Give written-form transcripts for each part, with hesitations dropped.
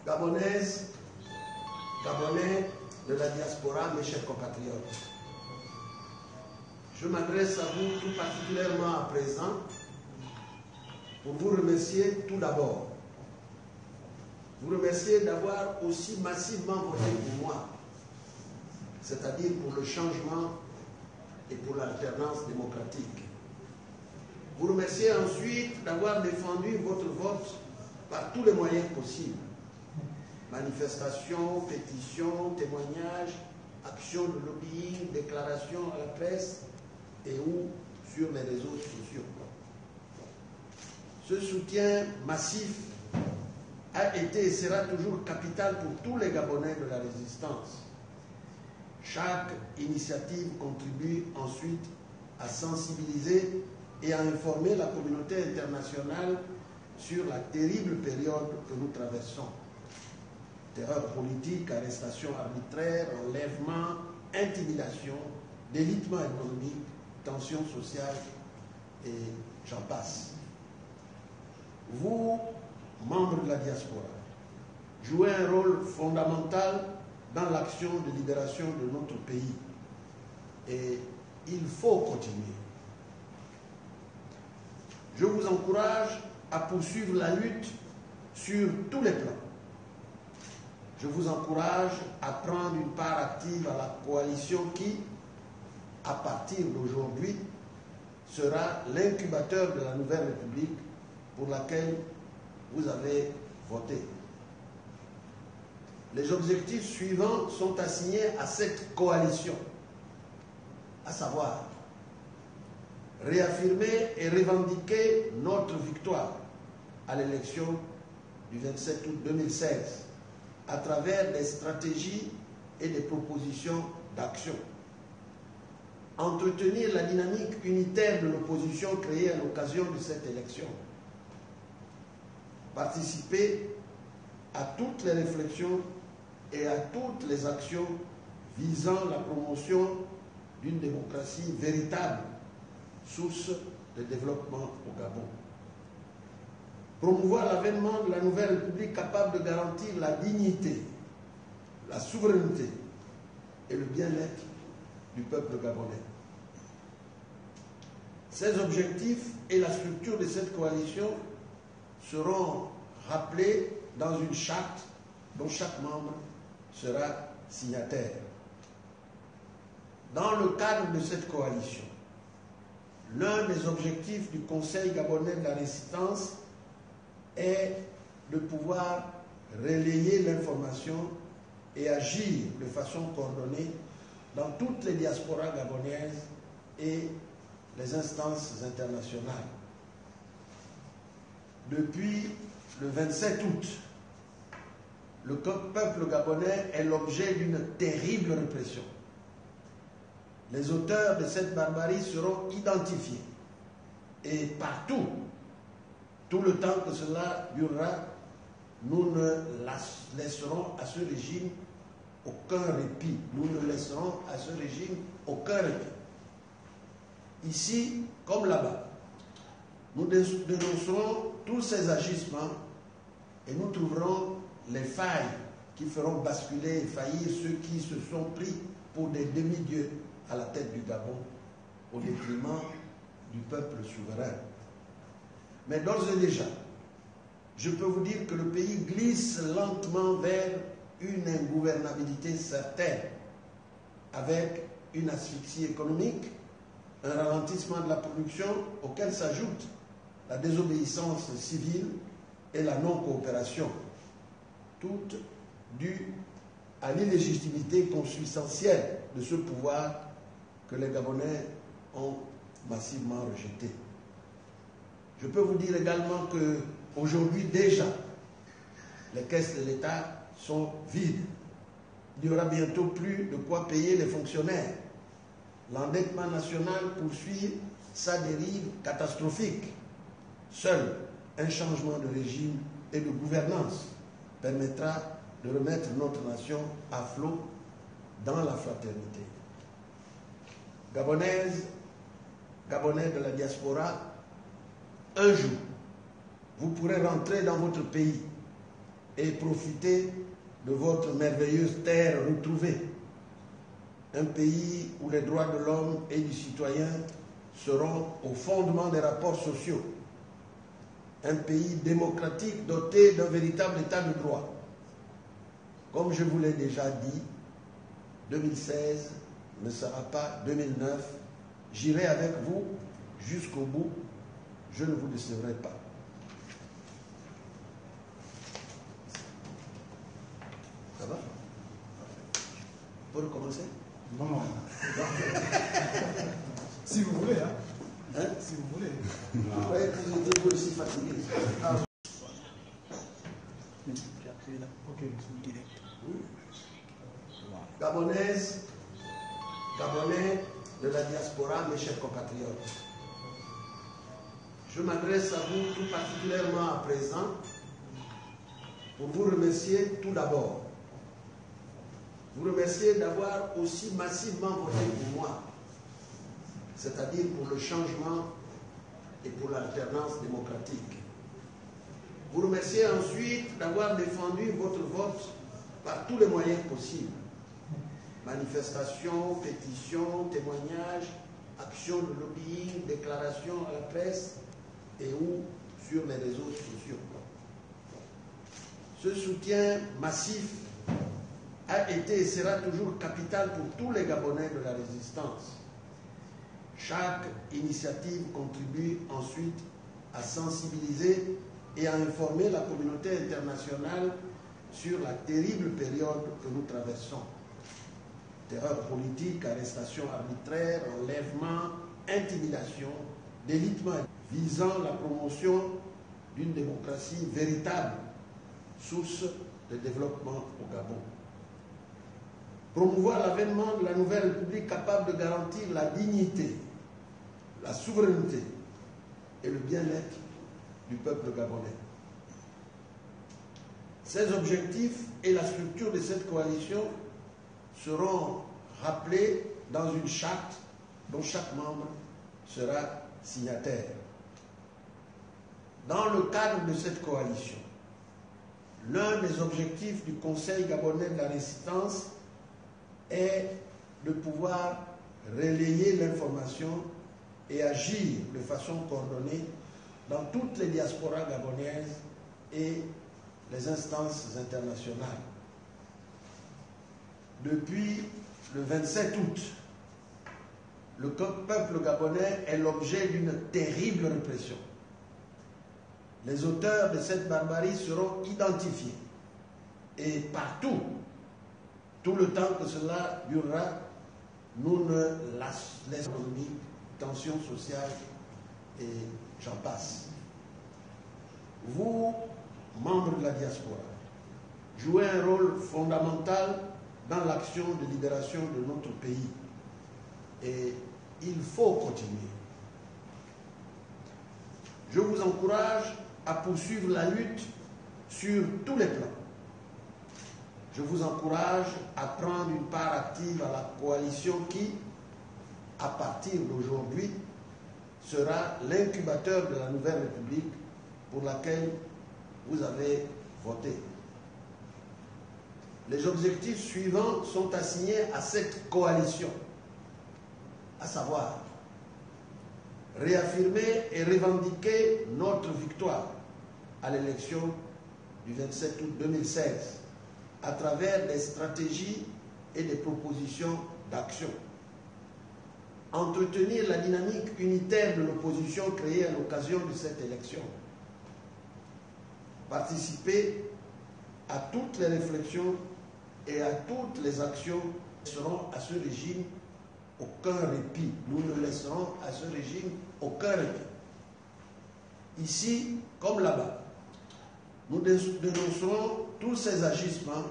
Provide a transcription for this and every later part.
Gabonaises, Gabonais de la diaspora, mes chers compatriotes, je m'adresse à vous tout particulièrement à présent pour vous remercier tout d'abord. Vous remercier d'avoir aussi massivement voté pour moi, c'est-à-dire pour le changement et pour l'alternance démocratique. Vous remercier ensuite d'avoir défendu votre vote par tous les moyens possibles. Manifestations, pétitions, témoignages, actions de lobbying, déclarations à la presse et ou sur les réseaux sociaux. Ce soutien massif a été et sera toujours capital pour tous les Gabonais de la résistance. Chaque initiative contribue ensuite à sensibiliser et à informer la communauté internationale sur la terrible période que nous traversons. Terreur politique, arrestation arbitraire, enlèvement, intimidation, délitement économique, tension sociale et j'en passe. Vous, membres de la diaspora, jouez un rôle fondamental dans l'action de libération de notre pays et il faut continuer. Je vous encourage à poursuivre la lutte sur tous les plans. Je vous encourage à prendre une part active à la coalition qui, à partir d'aujourd'hui, sera l'incubateur de la nouvelle République pour laquelle vous avez voté. Les objectifs suivants sont assignés à cette coalition, à savoir réaffirmer et revendiquer notre victoire à l'élection du 27 août 2016 à travers des stratégies et des propositions d'action. Entretenir la dynamique unitaire de l'opposition créée à l'occasion de cette élection. Participer à toutes les réflexions et à toutes les actions visant la promotion d'une démocratie véritable, source de développement au Gabon. Promouvoir l'avènement de la nouvelle République capable de garantir la dignité, la souveraineté et le bien-être du peuple gabonais. Ces objectifs et la structure de cette coalition seront rappelés dans une charte dont chaque membre sera signataire. Dans le cadre de cette coalition, l'un des objectifs du Conseil gabonais de la résistance est de pouvoir relayer l'information et agir de façon coordonnée dans toutes les diasporas gabonaises et les instances internationales. Depuis le 27 août, le peuple gabonais est l'objet d'une terrible répression. Les auteurs de cette barbarie seront identifiés et partout, tout le temps que cela durera, nous ne laisserons à ce régime aucun répit. Nous ne laisserons à ce régime aucun répit. Ici, comme là-bas, nous dénoncerons tous ces agissements et nous trouverons les failles qui feront basculer et faillir ceux qui se sont pris pour des demi-dieux à la tête du Gabon au détriment du peuple souverain. Mais d'ores et déjà, je peux vous dire que le pays glisse lentement vers une ingouvernabilité certaine, avec une asphyxie économique, un ralentissement de la production auquel s'ajoute la désobéissance civile et la non-coopération, toutes dues à l'illégitimité consubstantielle de ce pouvoir que les Gabonais ont massivement rejeté. Je peux vous dire également qu'aujourd'hui déjà, les caisses de l'État sont vides. Il n'y aura bientôt plus de quoi payer les fonctionnaires. L'endettement national poursuit sa dérive catastrophique. Seul un changement de régime et de gouvernance permettra de remettre notre nation à flot dans la fraternité. Gabonaises, Gabonais de la diaspora, un jour, vous pourrez rentrer dans votre pays et profiter de votre merveilleuse terre retrouvée. Un pays où les droits de l'homme et du citoyen seront au fondement des rapports sociaux. Un pays démocratique doté d'un véritable état de droit. Comme je vous l'ai déjà dit, 2016 ne sera pas 2009. J'irai avec vous jusqu'au bout. Je ne vous décevrai pas. Ça va? Pour recommencer? Non. Si vous voulez, hein? Hein? Si vous voulez. Vous croyez que j'étais aussi fatigué? Ok, direct. Gabonaises, Gabonais de la diaspora, mes chers compatriotes. Je m'adresse à vous tout particulièrement à présent pour vous remercier tout d'abord. Vous remercier d'avoir aussi massivement voté pour moi, c'est-à-dire pour le changement et pour l'alternance démocratique. Vous remercier ensuite d'avoir défendu votre vote par tous les moyens possibles. Manifestations, pétitions, témoignages, actions de lobbying, déclarations à la presse et ou sur les réseaux sociaux. Ce soutien massif a été et sera toujours capital pour tous les Gabonais de la résistance. Chaque initiative contribue ensuite à sensibiliser et à informer la communauté internationale sur la terrible période que nous traversons. Terreur politique, arrestation arbitraire, enlèvement, intimidation, délitement visant la promotion d'une démocratie véritable, source de développement au Gabon. Promouvoir l'avènement de la nouvelle République capable de garantir la dignité, la souveraineté et le bien-être du peuple gabonais. Ces objectifs et la structure de cette coalition seront rappelés dans une charte dont chaque membre sera signataire. Dans le cadre de cette coalition, l'un des objectifs du Conseil gabonais de la résistance est de pouvoir relayer l'information et agir de façon coordonnée dans toutes les diasporas gabonaises et les instances internationales. Depuis le 27 août, le peuple gabonais est l'objet d'une terrible répression. Les auteurs de cette barbarie seront identifiés et partout, tout le temps que cela durera, nous ne laisserons pas tension sociale et j'en passe. Vous, membres de la diaspora, jouez un rôle fondamental dans l'action de libération de notre pays et il faut continuer. Je vous encourage à poursuivre la lutte sur tous les plans. Je vous encourage à prendre une part active à la coalition qui, à partir d'aujourd'hui, sera l'incubateur de la nouvelle République pour laquelle vous avez voté. Les objectifs suivants sont assignés à cette coalition, à savoir réaffirmer et revendiquer notre victoire à l'élection du 27 août 2016 à travers des stratégies et des propositions d'action. Entretenir la dynamique unitaire de l'opposition créée à l'occasion de cette élection. Participer à toutes les réflexions et à toutes les actions qui laisseront à ce régime aucun répit. Nous ne laisserons à ce régime aucun répit. Ici, comme là-bas, nous dénoncerons tous ces agissements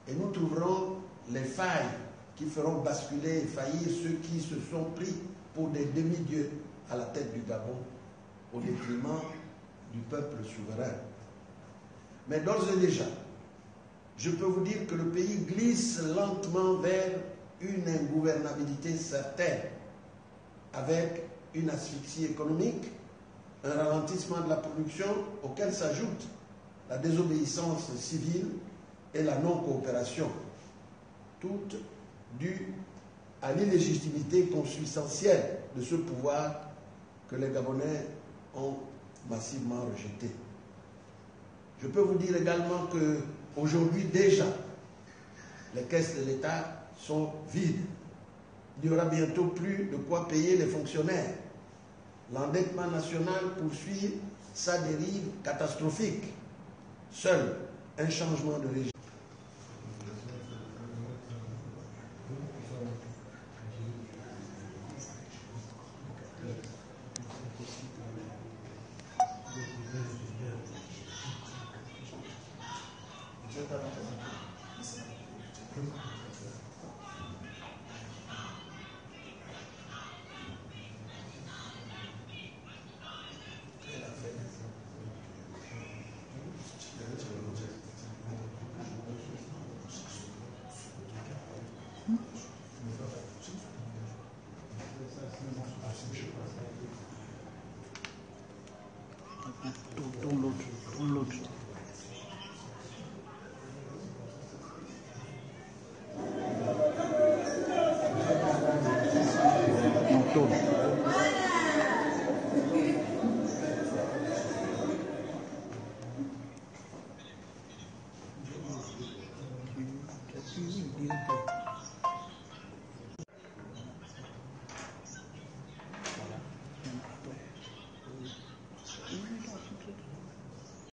et nous trouverons les failles qui feront basculer et faillir ceux qui se sont pris pour des demi-dieux à la tête du Gabon au détriment du peuple souverain. Mais d'ores et déjà, je peux vous dire que le pays glisse lentement vers une ingouvernabilité certaine, avec une asphyxie économique, un ralentissement de la production auquel s'ajoute la désobéissance civile et la non-coopération, toutes dues à l'illégitimité consubstantielle de ce pouvoir que les Gabonais ont massivement rejeté. Je peux vous dire également qu'aujourd'hui déjà, les caisses de l'État sont vides. Il n'y aura bientôt plus de quoi payer les fonctionnaires. L'endettement national poursuit sa dérive catastrophique. Seul un changement de régime. Vous êtes à